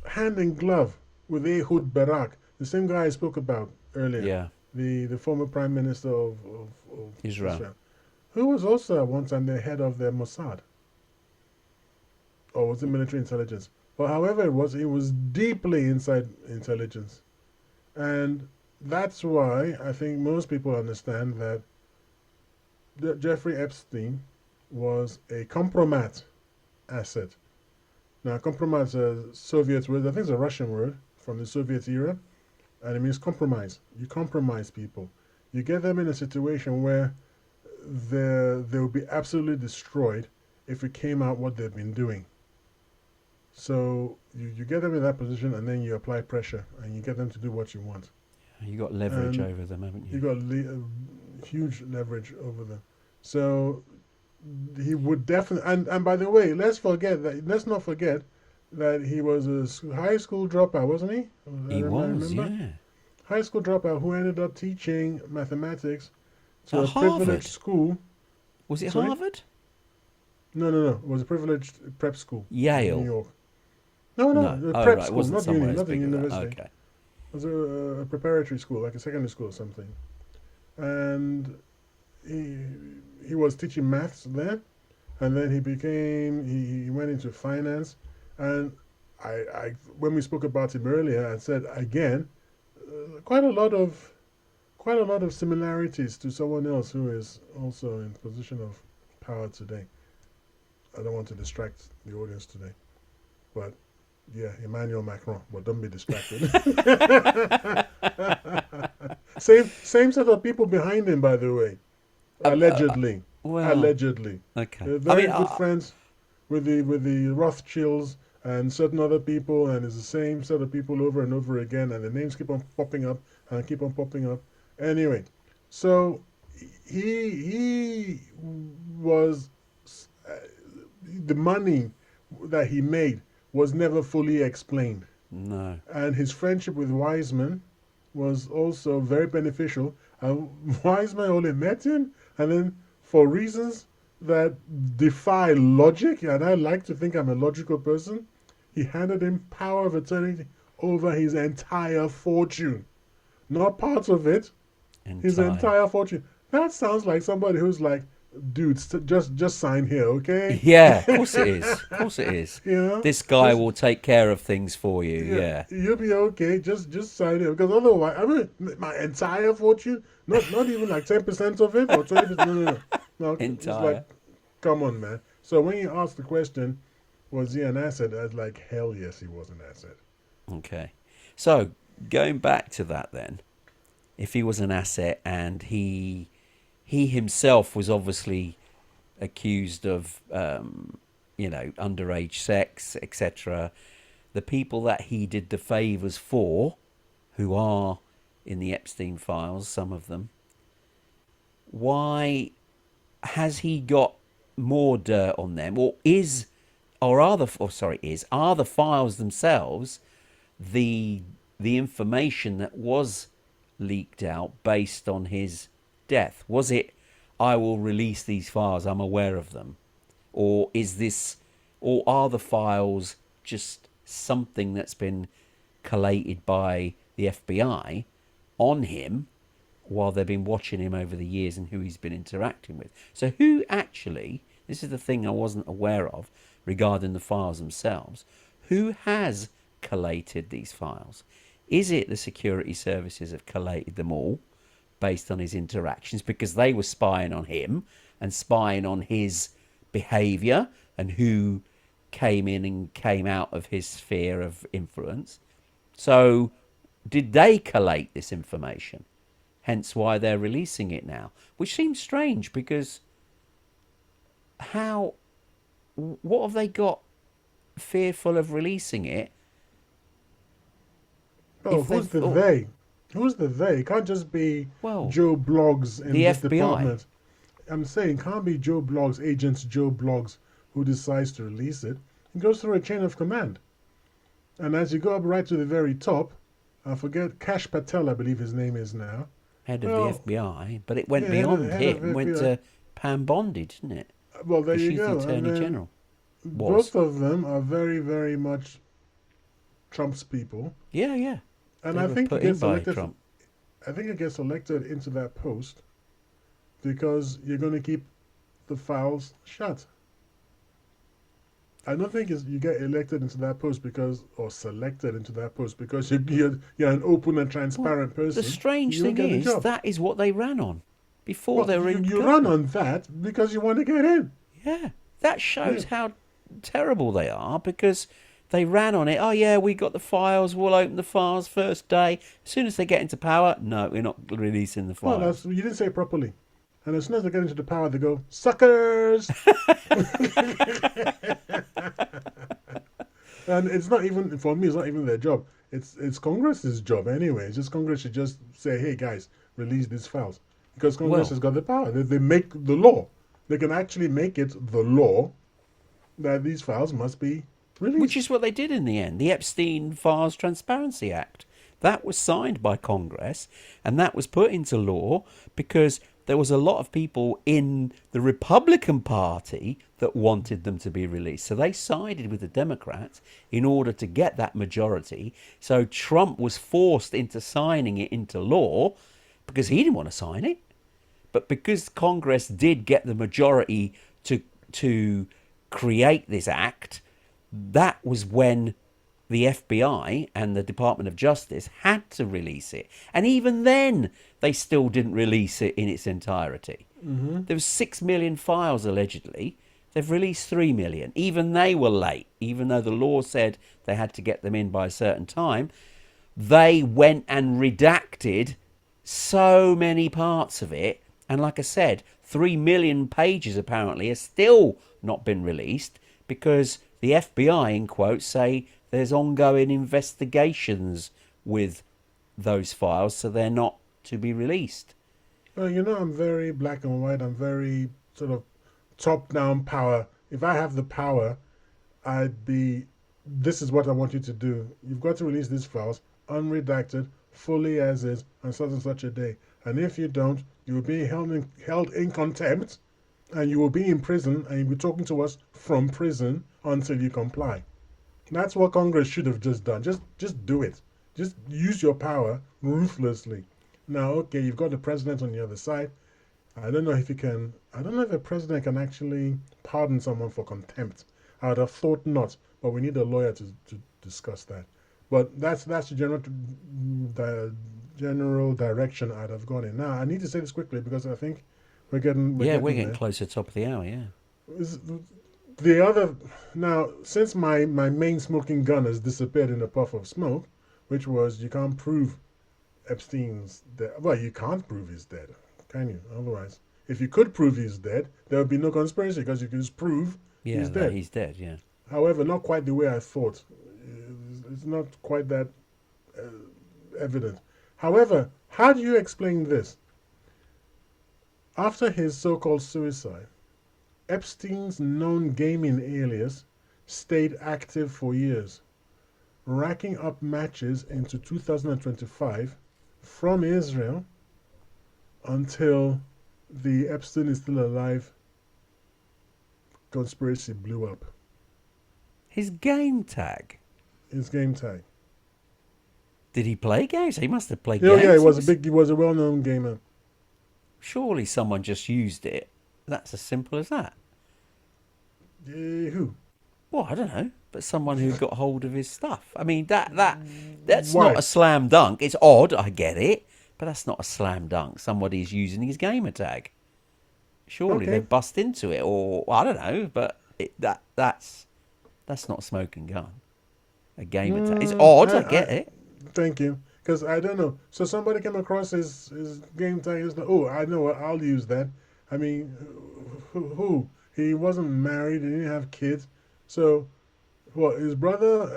hand in glove with Ehud Barak, the same guy I spoke about earlier, Yeah, the former prime minister of Israel. Israel, who was also at one time the head of the Mossad, or was it military intelligence? But however it was deeply inside intelligence. And that's why I think most people understand that Jeffrey Epstein was a compromat asset. Now, compromat is a Soviet word, I think it's a Russian word from the Soviet era, and it means compromise. You compromise people. You get them in a situation where they will be absolutely destroyed if it came out what they've been doing. So you get them in that position, and then you apply pressure, and you get them to do what you want. You got leverage And over them, haven't you you? got huge leverage over them. So he would definitely. And by the way, let's not forget that he was a high school dropout, wasn't he? I He was, remember yeah. high school dropout who ended up teaching mathematics to At a privileged Harvard. school. Was it Sorry, Harvard? no. It was a privileged prep school in New Yale. York. No, No. a Oh, prep right. It school, wasn't not uni, somewhere as not a big as that. university. Okay. It was a preparatory school, like a secondary school or something. And he he was teaching maths there, and then he went into finance. And I when we spoke about him earlier, I said again, quite a lot of similarities to someone else who is also in position of power today. I don't want to distract the audience today, but yeah, Emmanuel Macron. But don't be distracted. Same set of people behind him, by the way. Uh, uh, Allegedly, well, allegedly, okay. they're I very mean, good friends with the Rothschilds and certain other people, and it's the same set of people over and over again, and the names keep on popping up and keep on popping up. Anyway, so he was uh, the money that he made was never fully explained, no. and his friendship with Wiseman was also very beneficial. And Wiseman only met him, and then for reasons that defy logic, and I like to think I'm a logical person, he handed him power of attorney over his entire fortune. Not parts of it, his Entire. entire fortune. That sounds like somebody who's like, dude, just sign here, okay? Yeah, of course it is. Of course it is. You know, This guy just will take care of things for you. yeah, Yeah. you'll be okay. Just sign it because otherwise, I mean, my entire fortune, not even like 10% of it or 20%. No. It's like, Entire. come on, man. So when you ask the question, was he an asset? I was like, hell yes, he was an asset. Okay. So going back to that then, if he was an asset and he he himself was obviously accused of, underage sex, etc. The people that he did the favours for, who are in the Epstein files, some of them, why has he got more dirt on them, are the files themselves the information that was leaked out based on his death? Was it, I will release these files, I'm aware of them, or are the files just something that's been collated by the FBI on him while they've been watching him over the years and who he's been interacting with? So who actually, this is the thing I wasn't aware of regarding the files themselves, who has collated these files? Is it the security services have collated them all based on his interactions because they were spying on him and spying on his behaviour and who came in and came out of his sphere of influence? So did they collate this information? Hence why they're releasing it now, which seems strange because what have they got fearful of releasing it? Oh, who's the they? Who's the they? It can't just be Joe Blogs in the this FBI. department. I'm saying it can't be Joe Blogs, agents Joe Blogs, who decides to release it. It goes through a chain of command. And as you go up right to the very top, I forget, Kash Patel, I believe his name is now. Head of the FBI, but it went beyond him. It went to Pam Bondi, didn't it? Well, there you She's go. the Attorney General. Both of them are very, very much Trump's people. Yeah, yeah. And I think he gets elected. I think he gets elected into that post because you're going to keep the files shut. I don't think you get elected into that post or selected into that post because you're an open and transparent person. The strange thing is that is what they ran on before they were in. You run on that because you want to get in. Yeah, that shows how terrible they are because they ran on it. Oh yeah, we got the files. We'll open the files first day. As soon as they get into power, no, we're not releasing the files. Well, you didn't say it properly. And as soon as they get into the power, they go, suckers! And it's not even, for me, it's not even their job. It's Congress's job anyway. It's just Congress should just say, hey, guys, release these files. Because Congress has got the power. They make the law. They can actually make it the law that these files must be released. Which is what they did in the end. The Epstein Files Transparency Act. That was signed by Congress, and that was put into law because there was a lot of people in the Republican Party that wanted them to be released. So they sided with the Democrats in order to get that majority. So Trump was forced into signing it into law because he didn't want to sign it. But because Congress did get the majority to create this act, that was when the FBI and the Department of Justice had to release it. And even then, they still didn't release it in its entirety. Mm-hmm. There was 6 million files, allegedly. They've released 3 million. Even they were late. Even though the law said they had to get them in by a certain time, they went and redacted so many parts of it. And like I said, 3 million pages apparently have still not been released because the FBI, in quotes, say there's ongoing investigations with those files, so they're not to be released. Well, I'm very black and white. I'm very sort of top-down power. If I have the power, I'd be, this is what I want you to do. You've got to release these files, unredacted, fully as is, on such and such a day. And if you don't, you will be held in contempt, and you will be in prison, and you'll be talking to us from prison until you comply. That's what Congress should have just done. Just do it. Just use your power ruthlessly. Now, okay, you've got the president on the other side. I don't know if a president can actually pardon someone for contempt. I would have thought not, but we need a lawyer to discuss that. But that's the general direction I'd have gone in. Now, I need to say this quickly because I think we're getting close to the top of the hour, yeah. The other, now, since my main smoking gun has disappeared in a puff of smoke, which was you can't prove Epstein's dead. Well, you can't prove he's dead, can you? Otherwise, If you could prove he's dead, there would be no conspiracy because you can just prove Yeah, he's that dead. he's dead. Yeah. However, not quite the way I thought. It's not quite that evident. However, how do you explain this? After his so-called suicide, Epstein's known gaming alias stayed active for years, racking up matches into 2025 from Israel until the Epstein is still alive conspiracy blew up. His game tag. His game tag. Did he play games? He must have played Oh games. yeah, he was a well-known gamer. Surely someone just used it. That's as simple as that. Who? Well, I don't know, but someone who got hold of his stuff. I mean, that's Why? not a slam dunk. It's odd, I get it, but that's not a slam dunk. Somebody's using his gamer tag. Surely Okay. they bust into it, or I don't know, but that's not a smoking gun. A gamer tag. It's odd, I get it. Thank you. Because I don't know. So somebody came across his game tag. He's like, oh, I know what, I'll use that. I mean, who? He wasn't married. He didn't have kids. So, what? His brother,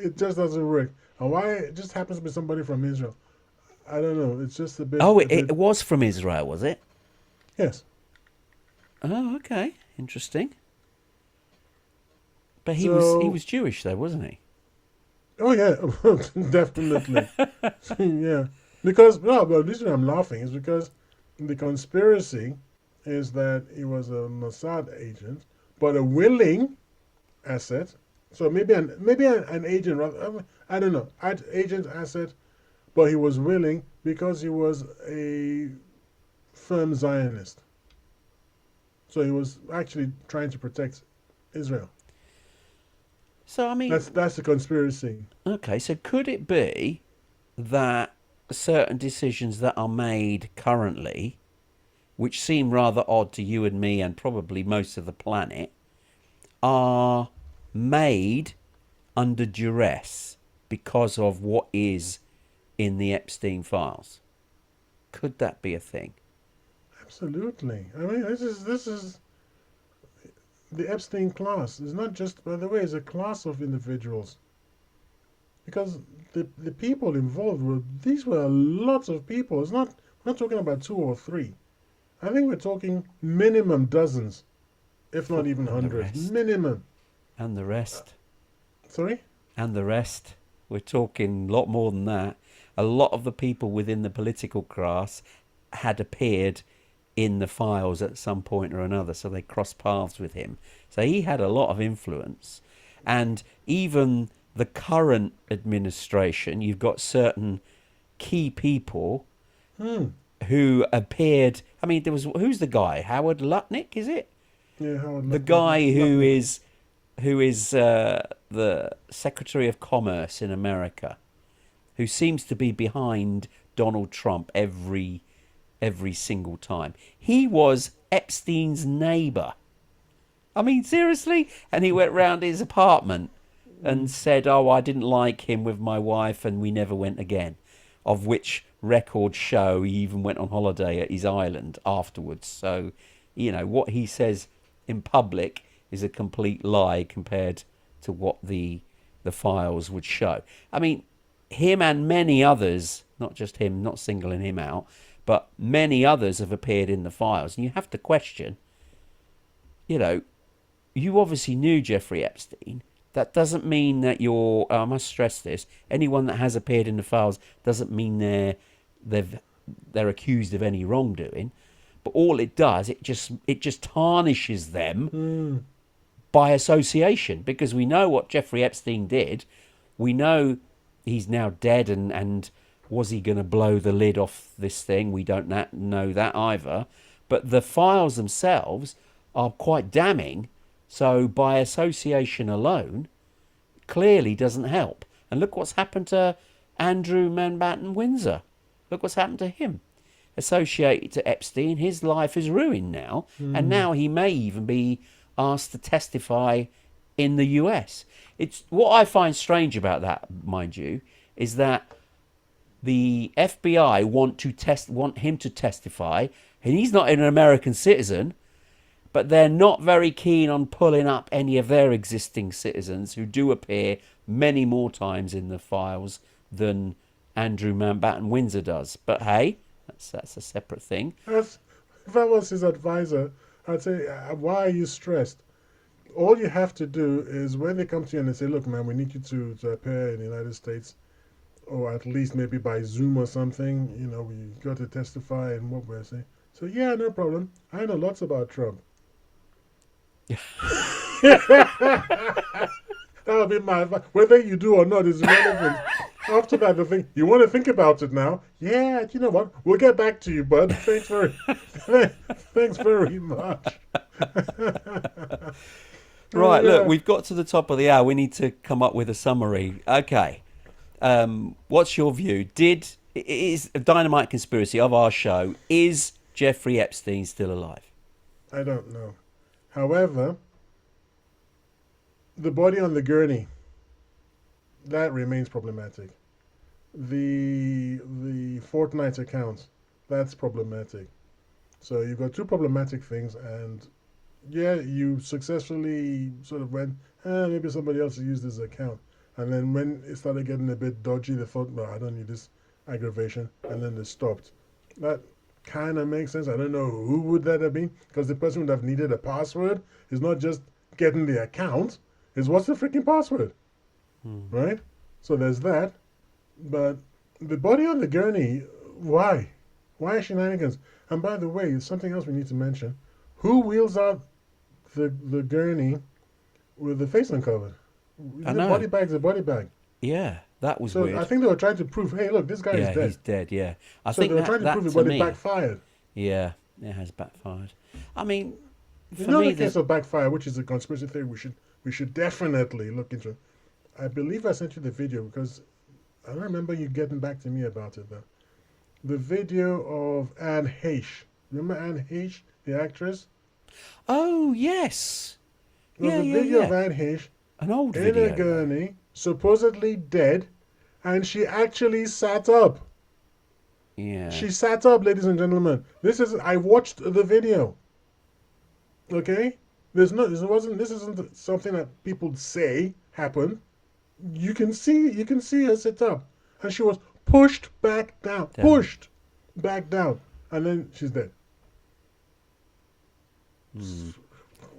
it just doesn't work. And why? It just happens to be somebody from Israel. I don't know. It's just a bit. Oh, it was from Israel, was it? Yes. Oh, okay, interesting. But he So- was Jewish though, wasn't he? Oh yeah, definitely. Yeah, because no, but the reason I'm laughing is because the conspiracy is that he was a Mossad agent, but a willing asset. So maybe an agent rather. I don't know, agent asset, but he was willing because he was a firm Zionist. So he was actually trying to protect Israel. So I mean, That's the conspiracy. okay, so could it be that certain decisions that are made currently, which seem rather odd to you and me and probably most of the planet, are made under duress because of what is in the Epstein files? Could that be a thing? Absolutely. I mean, this is the Epstein class. It's not just, by the way, it's a class of individuals. Because the people involved were lots of people. We're not talking about 2 or 3. I think we're talking minimum dozens, if not even And the hundreds. rest. Minimum. And the rest? Sorry? And the rest? We're talking a lot more than that. A lot of the people within the political class had appeared in the files at some point or another, so they crossed paths with him. So he had a lot of influence. And even the current administration, you've got certain key people who appeared. I mean, who's the guy? Howard Lutnick, is it? Yeah, Howard The Lutnick. guy who Lutnick. is the Secretary of Commerce in America, who seems to be behind Donald Trump every single time. He was Epstein's neighbour. I mean, seriously? And he went round his apartment and said, oh, I didn't like him with my wife and we never went again. Of which records show he even went on holiday at his island afterwards. So, you know, what he says in public is a complete lie compared to what the files would show. I mean, him and many others, not just him, not singling him out, but many others have appeared in the files. And you have to question, you know, you obviously knew Jeffrey Epstein. That doesn't mean that I must stress this, anyone that has appeared in the files doesn't mean they're accused of any wrongdoing. But all it does, it just tarnishes them by association, because we know what Jeffrey Epstein did. We know he's now dead, and was he going to blow the lid off this thing? We don't know that either. But the files themselves are quite damning. So by association alone, clearly doesn't help. And look what's happened to Andrew Mountbatten Windsor. Look what's happened to him. Associated to Epstein, his life is ruined now. And now he may even be asked to testify in the US. It's what I find strange about that, mind you, is that the FBI want him to testify, and he's not an American citizen, but they're not very keen on pulling up any of their existing citizens who do appear many more times in the files than Andrew Mountbatten Windsor does. But hey, that's a separate thing. If I was his advisor, I'd say, why are you stressed? All you have to do is when they come to you and they say, look, man, we need you to appear in the United States, or at least maybe by Zoom or something, we got to testify and what we're saying. So, yeah, no problem. I know lots about Trump. That would be my advice. Whether you do or not is irrelevant. After that, the thing, you want to think about it now? Yeah, you know what? We'll get back to you, bud. Thanks very much. Right, look, we've got to the top of the hour. We need to come up with a summary. Okay. What's your view? Is a Dynamite Conspiracy of our show, is Jeffrey Epstein still alive? I don't know. However, the body on the gurney, that remains problematic. The Fortnite account, that's problematic. So you've got two problematic things, and yeah, you successfully sort of went, maybe somebody else will use this account. And then when it started getting a bit dodgy, they thought, no, I don't need this aggravation. And then they stopped. That kind of makes sense. I don't know who would that have been, because the person would have needed a password. It's not just getting the account. It's what's the freaking password, right? So there's that. But the body on the gurney, why? Why shenanigans? And by the way, something else we need to mention. Who wheels out the gurney with the face uncovered? I The know. body bag's a body bag. Yeah, that was So weird. I think they were trying to prove, hey, look, this guy is dead. He's dead, yeah. I So think they were trying to prove it, to but me, it backfired. yeah, it has backfired. I mean, for In me, the case of backfire, which is a conspiracy theory we should definitely look into. I believe I sent you the video because I don't remember you getting back to me about it though. The video of Anne Heche. Remember Anne Heche, the actress? oh, yes. There was Yeah, a yeah, video yeah. of Anne Heche An old in video. a gurney, supposedly dead, and she actually sat up. Yeah. She sat up, ladies and gentlemen. I watched the video. Okay? This isn't something that people say happened. You can see her sit up. And she was pushed back down. Pushed back down. And then she's dead.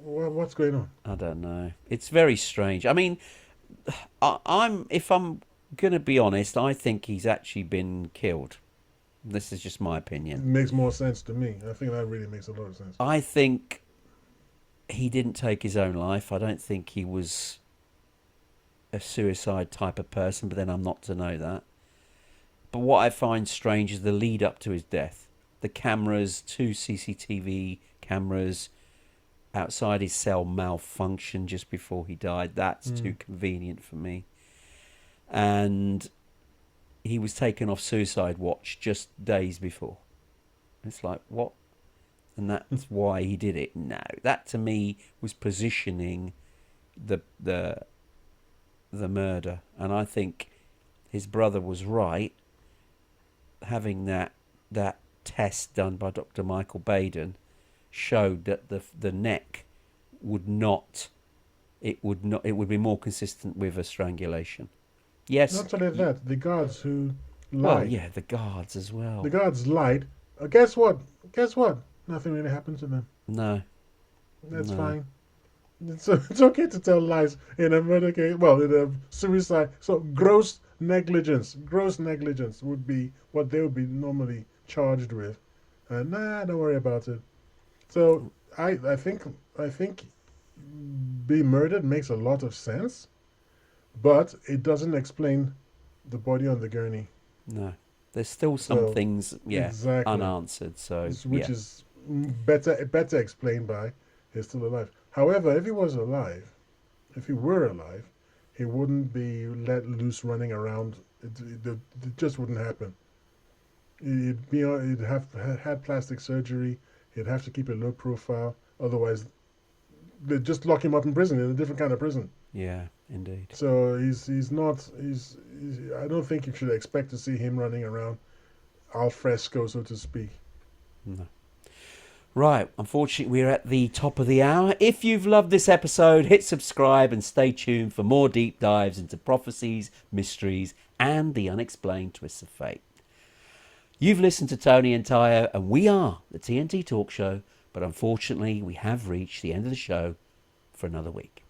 What's going on? I don't know. It's very strange. I mean, if I'm going to be honest, I think he's actually been killed. This is just my It opinion. makes more sense to me. I think that really makes a lot of sense. I think he didn't take his own life. I don't think he was a suicide type of person, but then I'm not to know that. But what I find strange is the lead up to his death. The cameras, 2 CCTV cameras outside his cell malfunctioned just before he died. That's too convenient for me. And he was taken off suicide watch just days before. It's like, what? And that's why he did it. No, that to me was positioning the murder. And I think his brother was right, having that test done by Dr. Michael Baden showed that the neck would not. It would be more consistent with a strangulation. Yes. Not only that, the guards who lied. Well, yeah, the guards as well. The guards lied. Guess what? Nothing really happened to them. No. That's No. fine. It's okay to tell lies in a murder case. Well, in a suicide. So gross negligence would be what they would be normally charged with. Don't worry about it. So I think being murdered makes a lot of sense, but it doesn't explain the body on the gurney. No. There's still some things, exactly. unanswered. So, Which is better explained by he's still alive. However, if he were alive, he wouldn't be let loose running around. It just wouldn't happen. He'd have had plastic surgery. He'd have to keep a low profile. Otherwise, they'd just lock him up in prison, in a different kind of prison. Yeah. Indeed. So he's not I don't think you should expect to see him running around al fresco, so to speak. No. Right, unfortunately, we're at the top of the hour. If you've loved this episode, hit subscribe and stay tuned for more deep dives into prophecies, mysteries, and the unexplained twists of fate. You've listened to Tony and Tayo, and we are the TNT Talk Show, but unfortunately, we have reached the end of the show for another week.